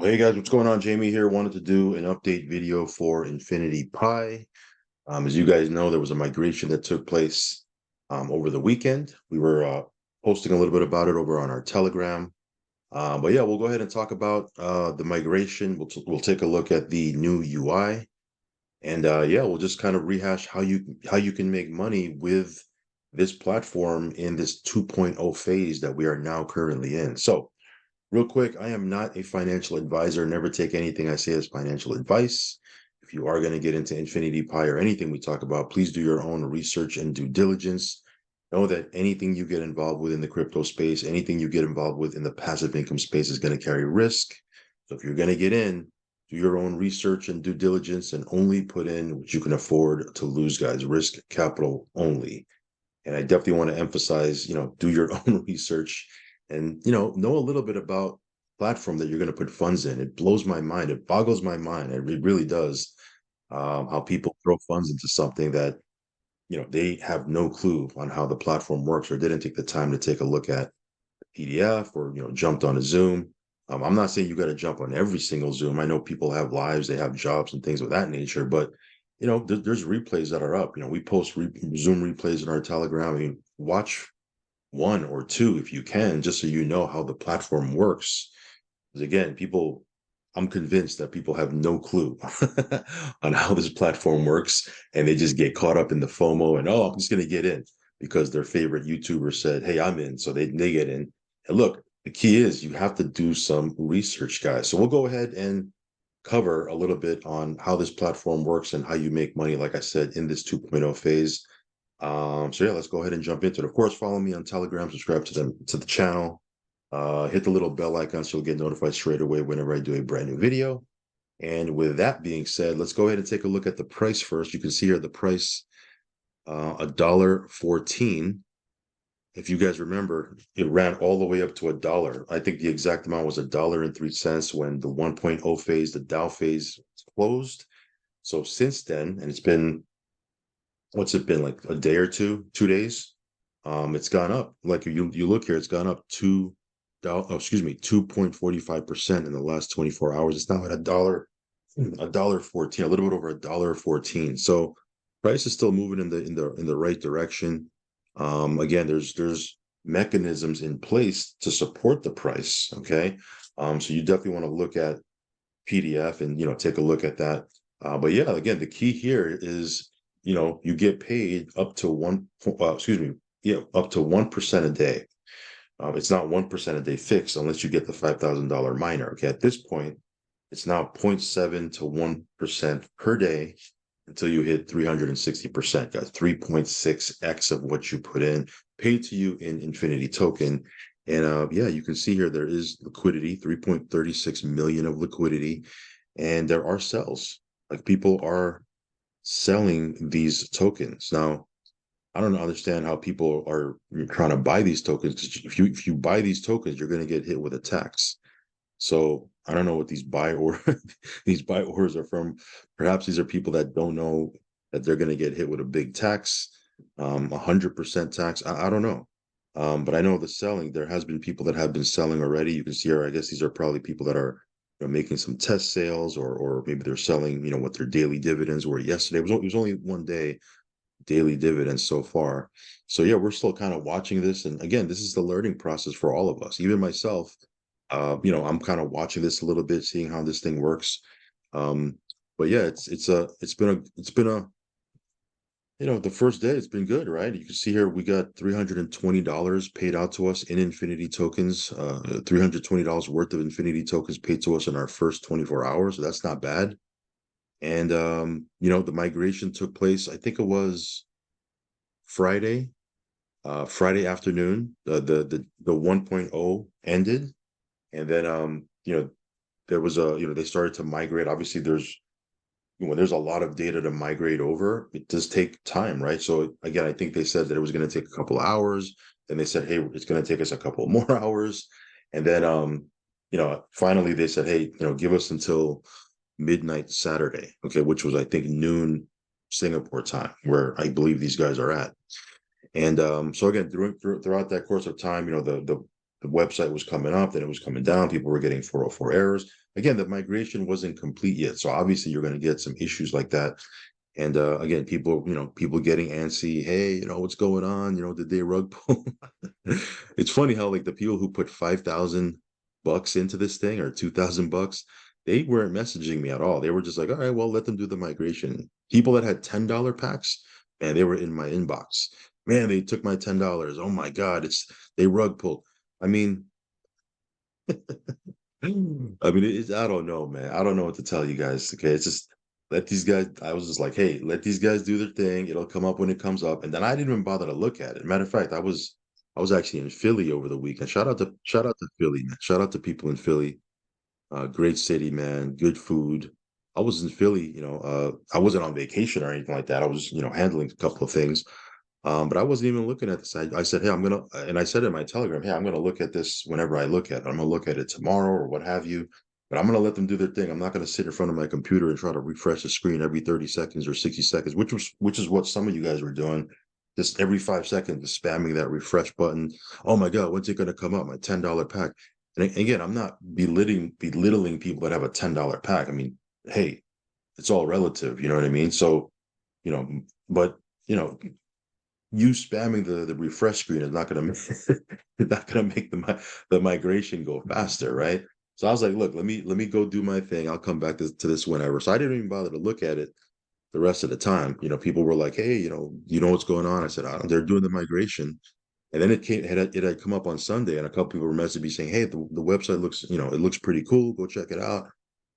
Hey guys, what's going on? Jamie here. Wanted to do an update video for Infinity Pi. As you guys know, there was a migration that took place over the weekend. We were posting a little bit about it over on our Telegram. But yeah, we'll go ahead and talk about the migration. We'll take a look at the new UI, and yeah, we'll just kind of rehash how you can make money with this platform in this 2.0 phase that we are now currently in. So real quick, I am not a financial advisor. Never take anything I say as financial advice. If you are going to get into Infinity Pi or anything we talk about, please do your own research and due diligence. Know that anything you get involved with in the crypto space, anything you get involved with in the passive income space is going to carry risk. So if you're going to get in, do your own research and due diligence and only put in what you can afford to lose, guys. Risk capital only. And I definitely want to emphasize, do your own research and, know a little bit about platform that you're going to put funds in. It blows my mind. It boggles my mind. It really does. How people throw funds into something that, they have no clue on how the platform works or didn't take the time to take a look at PDF or, jumped on a Zoom. I'm not saying you got to jump on every single Zoom. I know people have lives, they have jobs and things of that nature, but there's replays that are up. We post Zoom replays in our Telegram. I mean, watch one or two if you can, just so you know how the platform works. Because again, I'm convinced that people have no clue on how this platform works, and they just get caught up in the FOMO and I'm just gonna get in because their favorite YouTuber said, "Hey, I'm in," so they get in. And look, the key is you have to do some research, guys. So we'll go ahead and cover a little bit on how this platform works and how you make money, like I said, in this 2.0 phase. So yeah, let's go ahead and jump into it. Of course, follow me on Telegram, subscribe to the channel, hit the little bell icon so you'll get notified straight away whenever I do a brand new video. And with that being said, let's go ahead and take a look at the price first. You can see here the price, $1.14. If you guys remember, it ran all the way up to $1. I think the exact amount was $1.03 when the 1.0 phase, the Dow phase closed. So since then, and it's been, what's it been, like a day or two, 2 days? It's gone up. Like you look here, it's gone up 2.45% in the last 24 hours. It's now at $1.14, a little bit over $1.14. So price is still moving in the right direction. Again, there's mechanisms in place to support the price. Okay. So you definitely want to look at PDF and take a look at that. But yeah, again, the key here is you get paid up to up to 1% a day. It's not 1% a day fixed unless you get the $5,000 miner. Okay, at this point, it's now 0.7 to 1% per day until you hit 360%, guys. 3.6x of what you put in, paid to you in Infinity token. And yeah, you can see here there is liquidity, 3.36 million of liquidity, and there are sells. Like people are selling these tokens. Now, I don't understand how people are trying to buy these tokens, because if you buy these tokens, you're going to get hit with a tax. So I don't know what these these buy orders are from. Perhaps these are people that don't know that they're going to get hit with a big tax, 100% tax. I don't know. But I know the selling, there has been people that have been selling already. You can see here, I guess these are probably people that are making some test sales, or maybe they're selling, what their daily dividends were yesterday. It was only one day daily dividends so far. So yeah, we're still kind of watching this. And again, this is the learning process for all of us, even myself. I'm kind of watching this a little bit, seeing how this thing works. Um, but yeah, it's been a the first day it's been good, right? You can see here we got $320 paid out to us in Infinity tokens, $320 worth of Infinity tokens paid to us in our first 24 hours. So that's not bad. And the migration took place, I think it was Friday, Friday afternoon. The 1.0 ended, and then there was they started to migrate. Obviously, when there's a lot of data to migrate over, it does take time, right? So again, I think they said that it was going to take a couple of hours. Then they said, hey, it's going to take us a couple more hours. And then finally they said, hey, give us until midnight Saturday, okay, which was I think noon Singapore time, where I believe these guys are at. And so again, throughout that course of time, the the website was coming up, then it was coming down. People were getting 404 errors. Again, the migration wasn't complete yet. So obviously you're going to get some issues like that. And again, people getting antsy. Hey, what's going on? Did they rug pull? It's funny how like the people who put $5,000 into this thing or $2,000, they weren't messaging me at all. They were just like, all right, well, let them do the migration. People that had $10 packs, man, they were in my inbox. Man, they took my $10. Oh my God, they rug pulled. I mean, I don't know, man. I don't know what to tell you guys. Okay, it's just let these guys. I was just like, hey, let these guys do their thing. It'll come up when it comes up. And then I didn't even bother to look at it. Matter of fact, I was actually in Philly over the weekend. Shout out to Philly, man. Shout out to people in Philly. Great city, man. Good food. I was in Philly. I wasn't on vacation or anything like that. I was, handling a couple of things. But I wasn't even looking at this. I said, hey, and I said in my telegram, hey, I'm gonna look at this whenever I look at it. I'm gonna look at it tomorrow or what have you. But I'm gonna let them do their thing. I'm not gonna sit in front of my computer and try to refresh the screen every 30 seconds or 60 seconds, which is what some of you guys were doing. Just every 5 seconds, just spamming that refresh button. Oh my God, when's it gonna come up? My $10 pack. And again, I'm not belittling people that have a $10 pack. I mean, hey, it's all relative, you know what I mean? So, but you know, you spamming the refresh screen is not going to not going to make the migration go faster, right? So I was like, look, let me go do my thing. I'll come back to this whenever. So I didn't even bother to look at it the rest of the time. People were like, hey, what's going on? I said, they're doing the migration. And then it had come up on Sunday, and a couple people were messaging me saying, hey, the website looks, it looks pretty cool. Go check it out.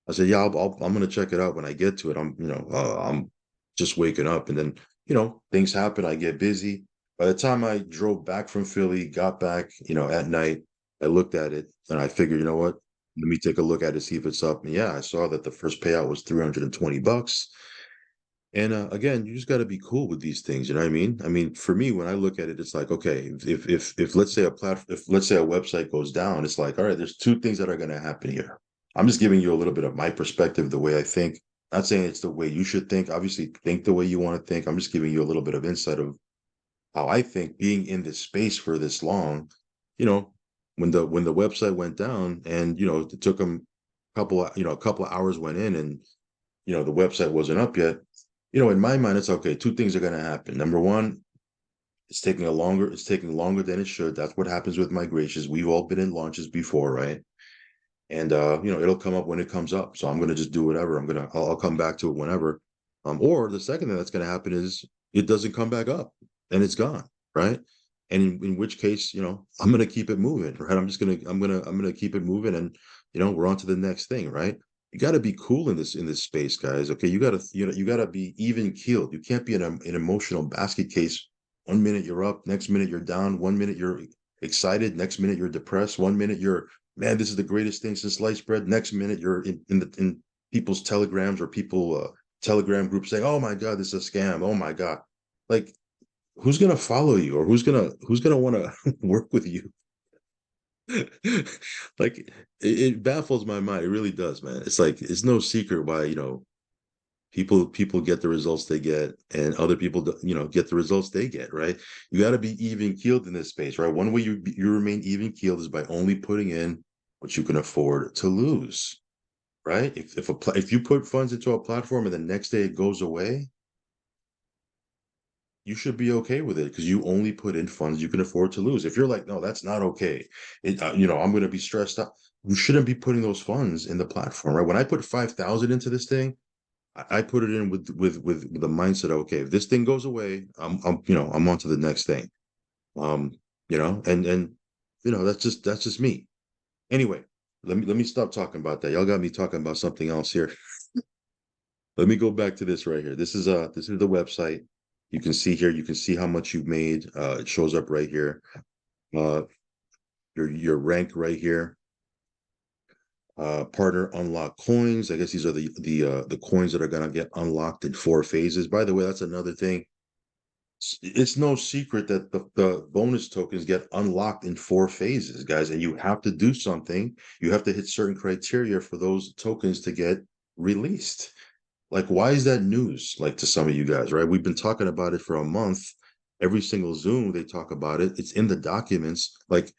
I said, yeah, I'm going to check it out when I get to it. I'm just waking up, and then, things happen. I get busy. By the time I drove back from Philly, got back, at night, I looked at it and I figured, you know what? Let me take a look at it, see if it's up. And yeah, I saw that the first payout was $320. And again, you just got to be cool with these things. You know what I mean? I mean, for me, when I look at it, it's like, okay, if let's say if let's say a website goes down, it's like, all right, there's two things that are going to happen here. I'm just giving you a little bit of my perspective, the way I think. Not saying it's the way you should think. Obviously, think the way you want to think. I'm just giving you a little bit of insight of how I think, being in this space for this long. You know, when the website went down, and it took them a couple of hours went in, and the website wasn't up yet. In my mind, it's okay. Two things are going to happen. Number one, it's taking longer than it should. That's what happens with migrations. We've all been in launches before, right? And it'll come up when it comes up. So I'm going to just do whatever. I'll come back to it whenever. Or the second thing that's going to happen is it doesn't come back up and it's gone, right? And in which case, I'm going to keep it moving, right? I'm going to keep it moving, and we're on to the next thing, right? You got to be cool in this space, guys. Okay, you got to be even keeled. You can't be an emotional basket case. 1 minute you're up, next minute you're down. 1 minute you're excited, next minute you're depressed. 1 minute you're, man, this is the greatest thing since sliced bread. Next minute you're in people's telegrams or people telegram groups saying, oh my God, this is a scam. Oh my God. Like, who's gonna follow you, or who's gonna want to work with you? Like, it baffles my mind. It really does, man. It's like, it's no secret why people get the results they get, and other people get the results they get, right? You got to be even keeled in this space, right? One way you remain even keeled is by only putting in what you can afford to lose, right? If you put funds into a platform and the next day it goes away, you should be okay with it, because you only put in funds you can afford to lose. If you're like, no, that's not okay, I'm going to be stressed out, you shouldn't be putting those funds in the platform, right? When I put 5,000 into this thing, I put it in with the mindset of, okay, if this thing goes away, I'm on to the next thing. Um, and that's just me. Anyway, let me stop talking about that. Y'all got me talking about something else here. Let me go back to this right here. This is the website. You can see here, you can see how much you've made. It shows up right here. Uh, your rank right here. Partner unlock coins. I guess these are the coins that are gonna get unlocked in 4 phases. By the way, that's another thing. It's no secret that the bonus tokens get unlocked in 4 phases, guys, and you have to do something. You have to hit certain criteria for those tokens to get released. Like, why is that news, like, to some of you guys, right? We've been talking about it for a month. Every single Zoom, they talk about it. It's in the documents. Like,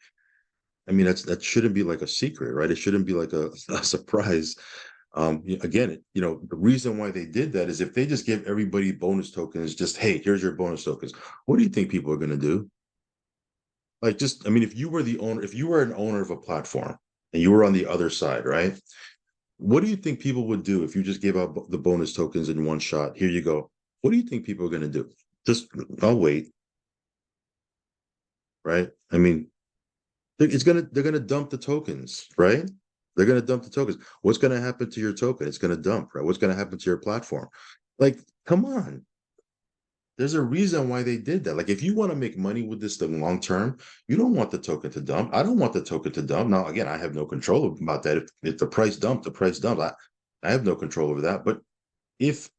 I mean, that shouldn't be like a secret, right? It shouldn't be like a surprise. Again, the reason why they did that is if they just give everybody bonus tokens, just hey, here's your bonus tokens. What do you think people are going to do? Like, just I mean, if you were the owner, if you were an owner of a platform and you were on the other side, right? What do you think people would do if you just gave out the bonus tokens in one shot? Here you go. What do you think people are going to do? Just I'll wait, right? I mean, they're gonna dump the tokens, right? They're gonna dump the tokens. What's gonna happen to your token? It's gonna dump, right? What's gonna happen to your platform? Like, come on. There's a reason why they did that. Like, if you want to make money with this thing long term, you don't want the token to dump. I don't want the token to dump. Now, again, I have no control about that. If the price dumped, the price dumped. I have no control over that. But if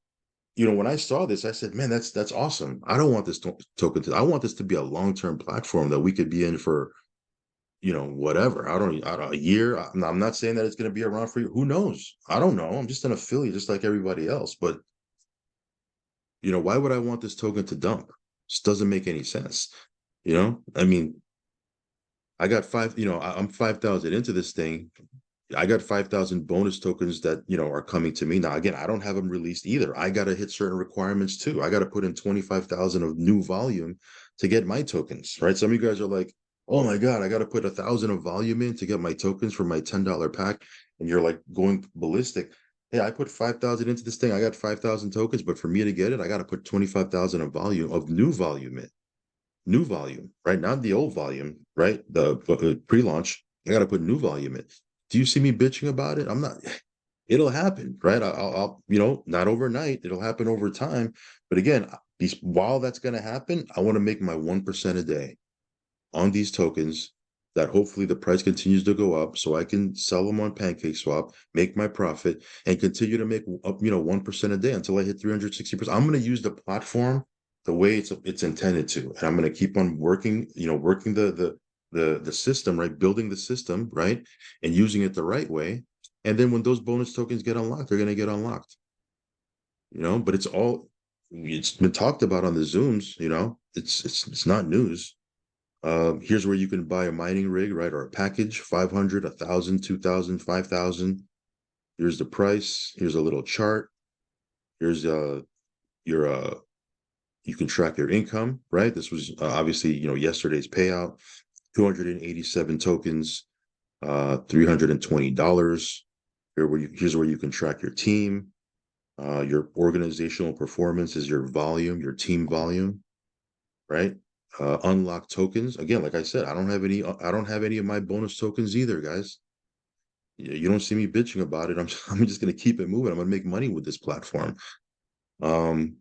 when I saw this, I said, man, that's awesome. I don't want this token to. I want this to be a long term platform that we could be in for whatever. I don't a year. I'm not saying that it's going to be around for you. Who knows? I don't know. I'm just an affiliate, just like everybody else. But why would I want this token to dump? Just doesn't make any sense. I mean, I got I'm 5,000 into this thing. I got 5,000 bonus tokens that, are coming to me. Now, again, I don't have them released either. I got to hit certain requirements too. I got to put in 25,000 of new volume to get my tokens, right? Some of you guys are like, oh my God, I got to put 1,000 of volume in to get my tokens for my $10 pack. And you're like going ballistic. Hey, I put 5,000 into this thing. I got 5,000 tokens, but for me to get it, I got to put 25,000 of new volume in. New volume, right? Not the old volume, right? The pre-launch. I got to put new volume in. Do you see me bitching about it? I'm not. It'll happen, right? I'll not overnight. It'll happen over time. But again, while that's going to happen, I want to make my 1% a day on these tokens that hopefully the price continues to go up so I can sell them on PancakeSwap, make my profit, and continue to make up, 1% a day until I hit 360%. I'm going to use the platform the way it's intended to. And I'm going to keep on working, working the system, right? Building the system, right? And using it the right way. And then when those bonus tokens get unlocked, they're going to get unlocked, but it's been talked about on the Zooms, it's not news. Here's where you can buy a mining rig, right? Or a package, 500, 1,000, 2,000, 5,000. Here's the price. Here's a little chart. Here's your you can track your income, right? This was obviously, yesterday's payout, 287 tokens, $320. Here's where you can track your team. Your organizational performance is your volume, your team volume, right? Unlock tokens. Again, like I said, I don't have any of my bonus tokens either, guys. You don't see me bitching about it. I'm just gonna keep it moving. I'm gonna make money with this platform. Um,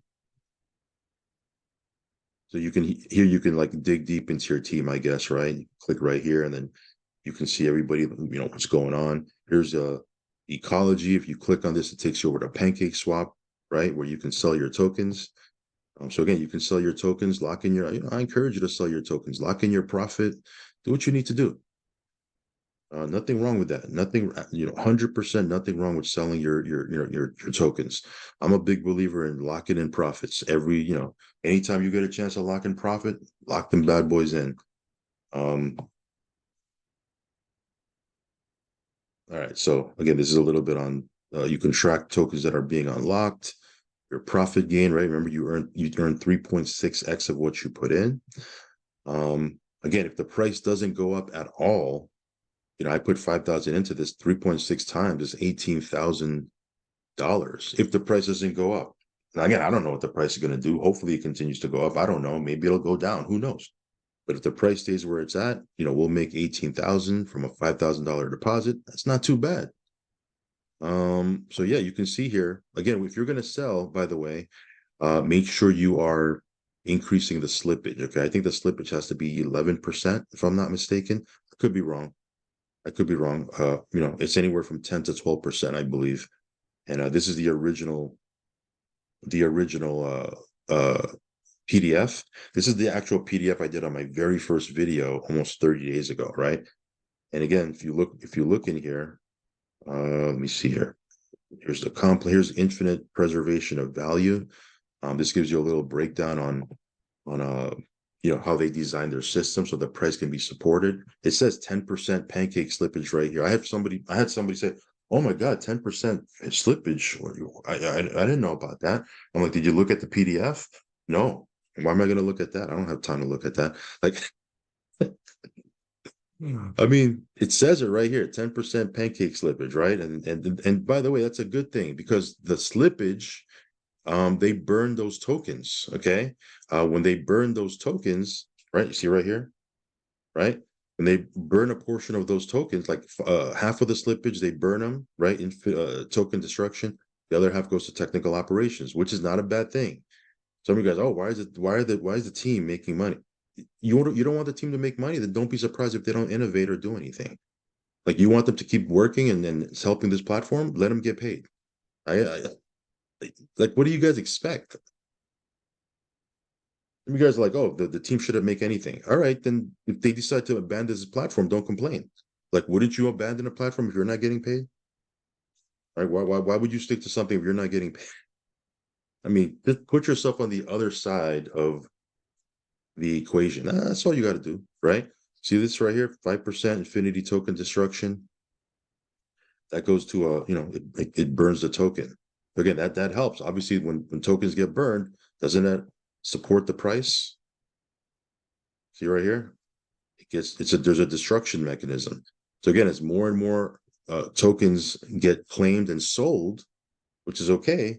so you can like dig deep into your team, I guess, right? Click right here, and then you can see everybody, what's going on. Here's ecology. If you click on this, it takes you over to PancakeSwap, right? Where you can sell your tokens. So again, you can sell your tokens, lock in I encourage you to sell your tokens, lock in your profit, do what you need to do. Nothing wrong with that. Nothing, 100% nothing wrong with selling your tokens. I'm a big believer in locking in profits. Anytime you get a chance to lock in profit, lock them bad boys in. All right. So again, this is a little bit on, you can track tokens that are being unlocked, your profit gain, right? Remember, you earn 3.6x of what you put in. Again, if the price doesn't go up at all, I put 5,000 into this, 3.6 times is $18,000 if the price doesn't go up. Now, again, I don't know what the price is going to do. Hopefully it continues to go up. I don't know. Maybe it'll go down. Who knows? But if the price stays where it's at, we'll make 18,000 from a $5,000 deposit. That's not too bad. So yeah, you can see here again, if you're going to sell, by the way, make sure you are increasing the slippage. Okay. I think the slippage has to be 11%, if I'm not mistaken. I could be wrong. It's anywhere from 10 to 12%, I believe. And this is the original PDF. This is the actual PDF I did on my very first video almost 30 days ago, right? And again, if you look in here, let me see here. Here's infinite preservation of value. This gives you a little breakdown on how they design their system so the price can be supported. It says 10% pancake slippage right here. I had somebody say, "Oh my God, 10% slippage. I didn't know about that." I'm like, "Did you look at the PDF?" No. Why am I going to look at that? I don't have time to look at that. Like, I mean, it says it right here, 10% pancake slippage, right? And by the way, that's a good thing because the slippage, they burn those tokens. Okay. When they burn those tokens, right? You see right here, right? When they burn a portion of those tokens, like half of the slippage, they burn them, right? In token destruction. The other half goes to technical operations, which is not a bad thing. Some of you guys, oh, why is the team making money? You don't want the team to make money, then don't be surprised if they don't innovate or do anything. Like you want them to keep working and helping this platform, let them get paid. I like, what do you guys expect? You guys are like, oh, the team shouldn't make anything. All right, then if they decide to abandon this platform, don't complain. Like, wouldn't you abandon a platform if you're not getting paid? Right? Why would you stick to something if you're not getting paid? I mean, just put yourself on the other side of the equation. That's all you got to do, right? See this right here, 5% infinity token destruction. That goes to it burns the token. Again, that helps. Obviously, when tokens get burned, doesn't that support the price? See right here, there's a destruction mechanism. So again, as more and more tokens get claimed and sold, which is okay,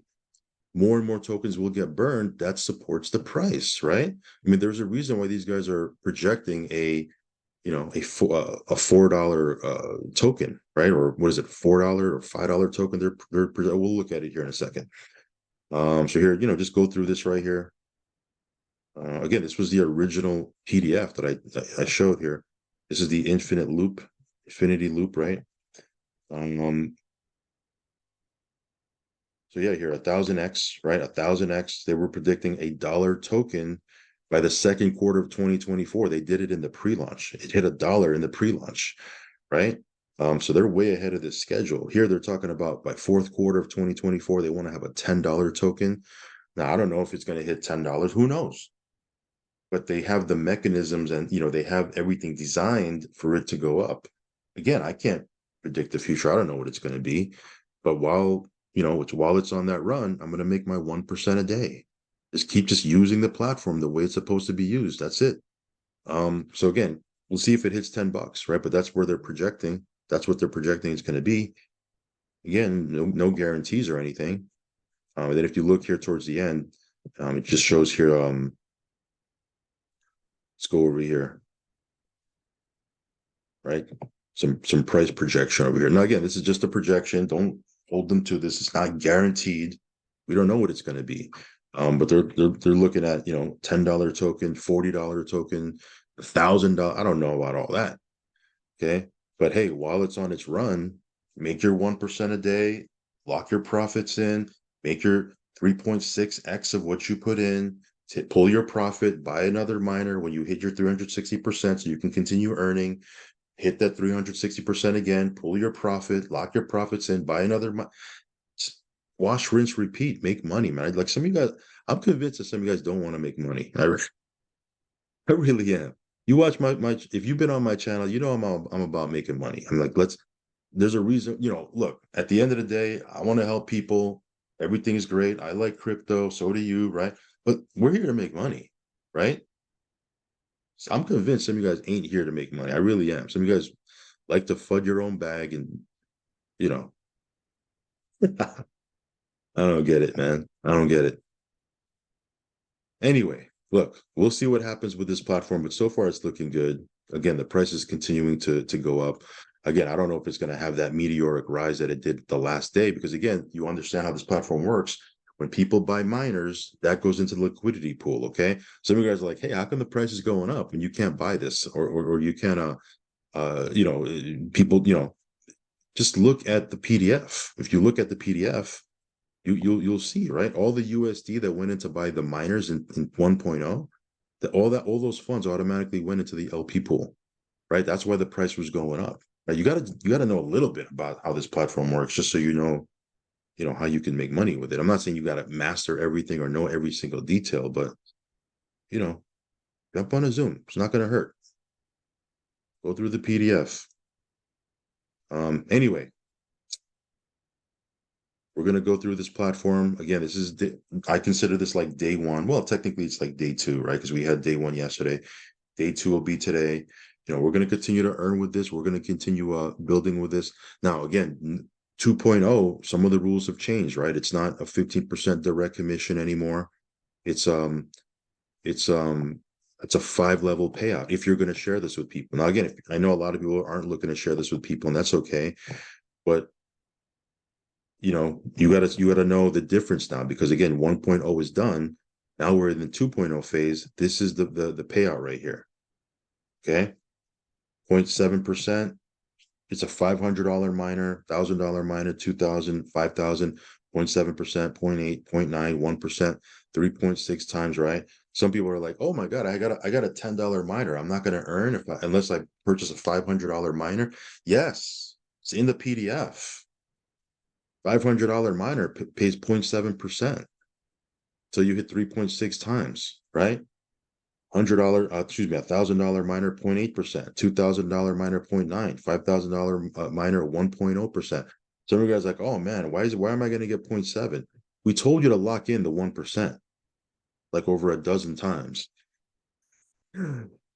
more and more tokens will get burned. That supports the price, right? I mean, there's a reason why these guys are projecting a $4 token, right? Or what is it, $4 or $5 token? We'll look at it here in a second. So here, just go through this right here. Again, this was the original PDF that I showed here. This is the infinity loop, right? So yeah, here 1000x, right? 1000x. They were predicting a dollar token by the second quarter of 2024. They did it in the pre-launch. It hit $1 in the pre-launch, right? So they're way ahead of this schedule. Here they're talking about by fourth quarter of 2024, they want to have a $10 token. Now I don't know if it's going to hit $10. Who knows? But they have the mechanisms and they have everything designed for it to go up. Again, I can't predict the future. I don't know what it's going to be. But while it's on that run, I'm going to make my 1% a day. Just using the platform the way it's supposed to be used. That's it. So again, we'll see if it hits $10, right? But that's where they're projecting. That's what they're projecting it's going to be. Again, no guarantees or anything. And then if you look here towards the end, it just shows here. Let's go over here, right? Some price projection over here. Now again, this is just a projection. Don't hold them to this. It's not guaranteed. We don't know what it's going to be. But they're looking at $10 token, $40 token, $1,000. I don't know about all that. Okay. But hey, while it's on its run, make your 1% a day, lock your profits in, make your 3.6x of what you put in, pull your profit, buy another miner when you hit your 360% so you can continue earning, hit that 360% again, pull your profit, lock your profits in, buy another wash, rinse, repeat, make money, man. Like some of you guys, I'm convinced that some of you guys don't want to make money. I really am. You watch my if you've been on my channel, I'm about making money. I'm like, there's a reason, look, at the end of the day, I want to help people. Everything is great. I like crypto, so do you, right? But we're here to make money, right? So I'm convinced some of you guys ain't here to make money. I really am. Some of you guys like to fud your own bag and you know, I don't get it, man. I don't get it. Anyway, look, we'll see what happens with this platform, but so far it's looking good. Again, the price is continuing to go up. Again, I don't know if it's going to have that meteoric rise that it did the last day, because again, you understand how this platform works. When people buy miners, that goes into the liquidity pool. Okay, some of you guys are like, "Hey, how come the price is going up and you can't buy this, or you can't people, just look at the PDF. If you look at the PDF, you'll see, right? All the USD that went in to buy the miners in 1.0, all those funds automatically went into the LP pool, right? That's why the price was going up. Right? You gotta know a little bit about how this platform works, just so how you can make money with it. I'm not saying you gotta master everything or know every single detail, but you know, Jump on a Zoom. It's not going to hurt. Go through the PDF. Anyway, we're going to go through this platform again. I consider this like day one. Well, technically it's like day two, right? Because we had day one yesterday. Day two will be today. We're going to continue to earn with this. We're going to continue building with this. Now, again, 2.0, some of the rules have changed, right? It's not a 15% direct commission anymore. It's it's a 5-level payout if you're going to share this with people. Now, again, I know a lot of people aren't looking to share this with people, and that's okay. But you gotta know the difference now, because again, 1.0 is done. Now we're in the 2.0 phase. This is the payout right here. Okay. 0.7%. It's a $500 minor, $1,000 minor, 2,000, 5,000, 0.7%, 0.8, 0.9, 1%, 3.6 times, right? Some people are like, oh my God, I got a $10 minor. I'm not going to earn unless I purchase a $500 minor. Yes, it's in the PDF. $500 minor pays 0.7%. So you hit 3.6 times, right? $100, $1,000 minor, 0.8%, $2,000 minor, 0.9, $5,000 minor, 1.0%. Some of you guys are like, oh man, why am I going to get 0.7? We told you to lock in the 1%, like over a dozen times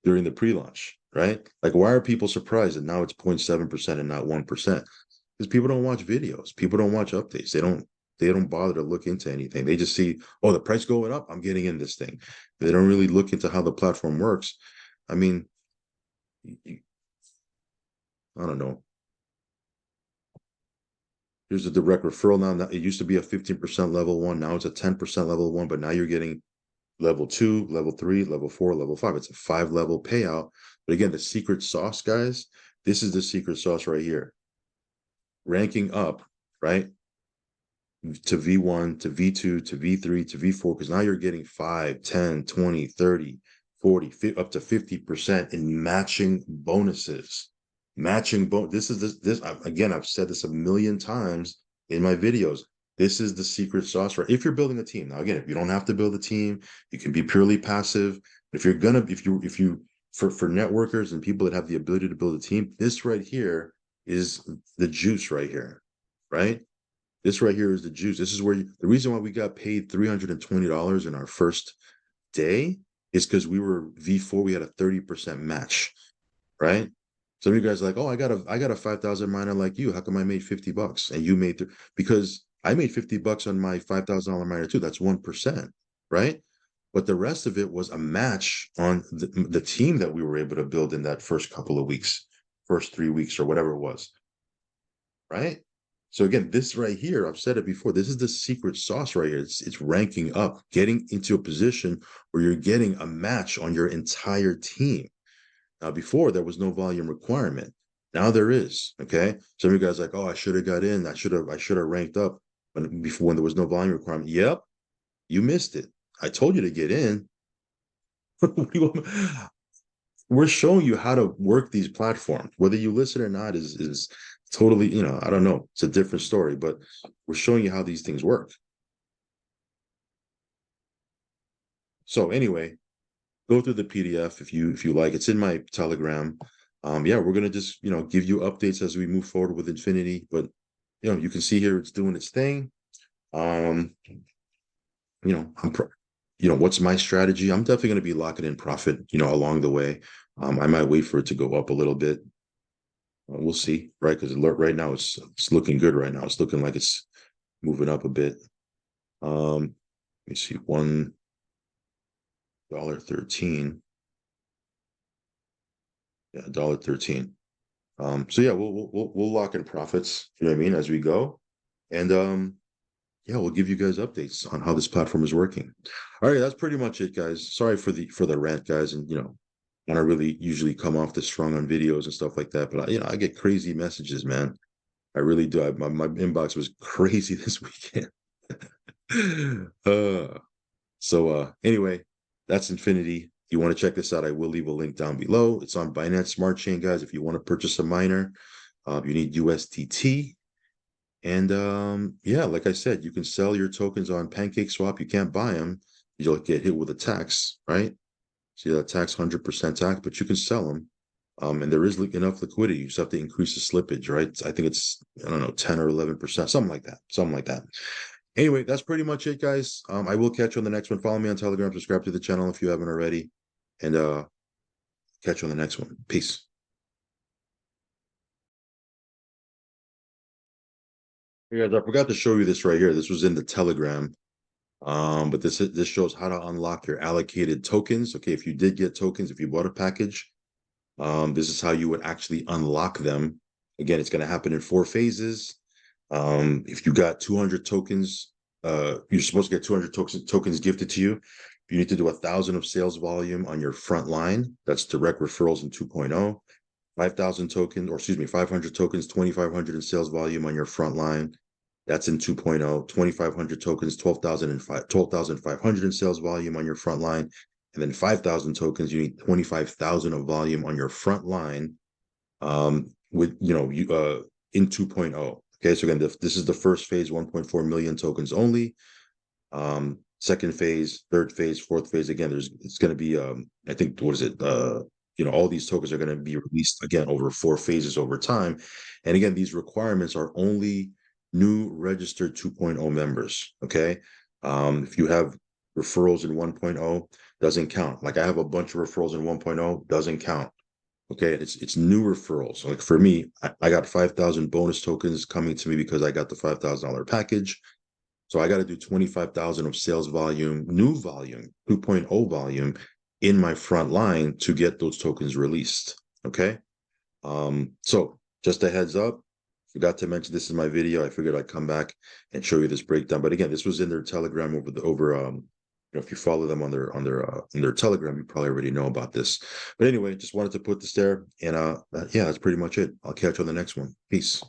during the pre-launch, right? Like, why are people surprised that now it's 0.7% and not 1%? Because people don't watch videos, people don't watch updates, they don't bother to look into anything. They just see, oh, the price going up, I'm getting in this thing. They don't really look into how the platform works. I mean, I don't know. Here's a direct referral now. It used to be a 15% level one. Now it's a 10% level one, but now you're getting level 2, level 3, level 4, level 5. It's a 5-level payout. But again, the secret sauce, guys, this is the secret sauce right here. Ranking up, right? To V1, to V2, to V3, to V4, because now you're getting 5, 10, 20, 30, 40, up to 50% in matching bonuses. This is this again, I've said this a million times in my videos. This is the secret sauce, right? If you're building a team. Now, again, if you don't have to build a team, you can be purely passive. If you're gonna, if you for networkers and people that have the ability to build a team, this right here is the juice right here, right? This right here is the juice. This is where the reason why we got paid $320 in our first day is because we were V4. We had a 30% match, right? Some of you guys are like, oh, I got a 5,000 miner like you. How come I made $50 and you made because I made $50 on my $5,000 miner too. That's 1%, right? But the rest of it was a match on the team that we were able to build in that first couple of weeks, first 3 weeks or whatever it was, right? So again, this right here, I've said it before, this is the secret sauce right here. It's ranking up, getting into a position where you're getting a match on your entire team. Now, before there was no volume requirement. Now there is. Okay. Some of you guys are like, oh, I should have got in. I should have ranked up when there was no volume requirement. Yep, you missed it. I told you to get in. We're showing you how to work these platforms. Whether you listen or not is totally, I don't know. It's a different story, but we're showing you how these things work. So anyway, go through the PDF if you like. It's in my Telegram. Yeah, we're gonna just give you updates as we move forward with Infinity. But you can see here it's doing its thing. What's my strategy? I'm definitely gonna be locking in profit, along the way. I might wait for it to go up a little bit. We'll see, right? Because right now it's looking good. Right now it's looking like it's moving up a bit. Let me see, $1.13. Yeah, $1.13. So yeah, we'll lock in profits. You know what I mean, as we go, and yeah, we'll give you guys updates on how this platform is working. All right, that's pretty much it, guys. Sorry for the rant, guys, and I don't really usually come off this strong on videos and stuff like that, but I get crazy messages, man. I really do. My inbox was crazy this weekend. Anyway, that's Infinity. If you want to check this out, I will leave a link down below. It's on Binance Smart Chain, guys. If you want to purchase a miner, you need USDT. And yeah, like I said, you can sell your tokens on PancakeSwap. You can't buy them. You'll get hit with a tax, right? See that tax, 100% tax, but you can sell them. And there is enough liquidity. You just have to increase the slippage, right? I think it's, I don't know, 10 or 11%, something like that. Something like that. Anyway, that's pretty much it, guys. I will catch you on the next one. Follow me on Telegram, subscribe to the channel if you haven't already, and catch you on the next one. Peace. Hey guys, I forgot to show you this right here. This was in the Telegram. But this shows how to unlock your allocated tokens. Okay, if you did get tokens, if you bought a package, this is how you would actually unlock them. Again, it's going to happen in 4 phases. If you got 200 tokens, you're supposed to get 200 tokens gifted to you. You need to do 1,000 of sales volume on your front line. That's direct referrals in 2.0. 5,000 tokens, or excuse me, 500 tokens, 2,500 in sales volume on your front line. That's in 2.0. 2,500 tokens, 12,500 in sales volume on your front line. And then 5,000 tokens, you need 25,000 of volume on your front line with, in 2.0. Okay, so again, this is the first phase, 1.4 million tokens only. Second phase, third phase, fourth phase. Again, it's going to be, I think, what is it? All these tokens are going to be released again over 4 phases over time. And again, these requirements are only new registered 2.0 members. Okay. If you have referrals in 1.0, doesn't count. Like I have a bunch of referrals in 1.0, doesn't count. Okay, it's new referrals. Like for me, I got 5,000 bonus tokens coming to me because I got the $5,000 package. So I got to do 25,000 of sales volume, new volume, 2.0 volume in my front line to get those tokens released. Okay. So just a heads up. Forgot to mention this in my video. I figured I'd come back and show you this breakdown. But again, this was in their Telegram if you follow them on their Telegram, you probably already know about this. But anyway, just wanted to put this there. And yeah, that's pretty much it. I'll catch you on the next one. Peace.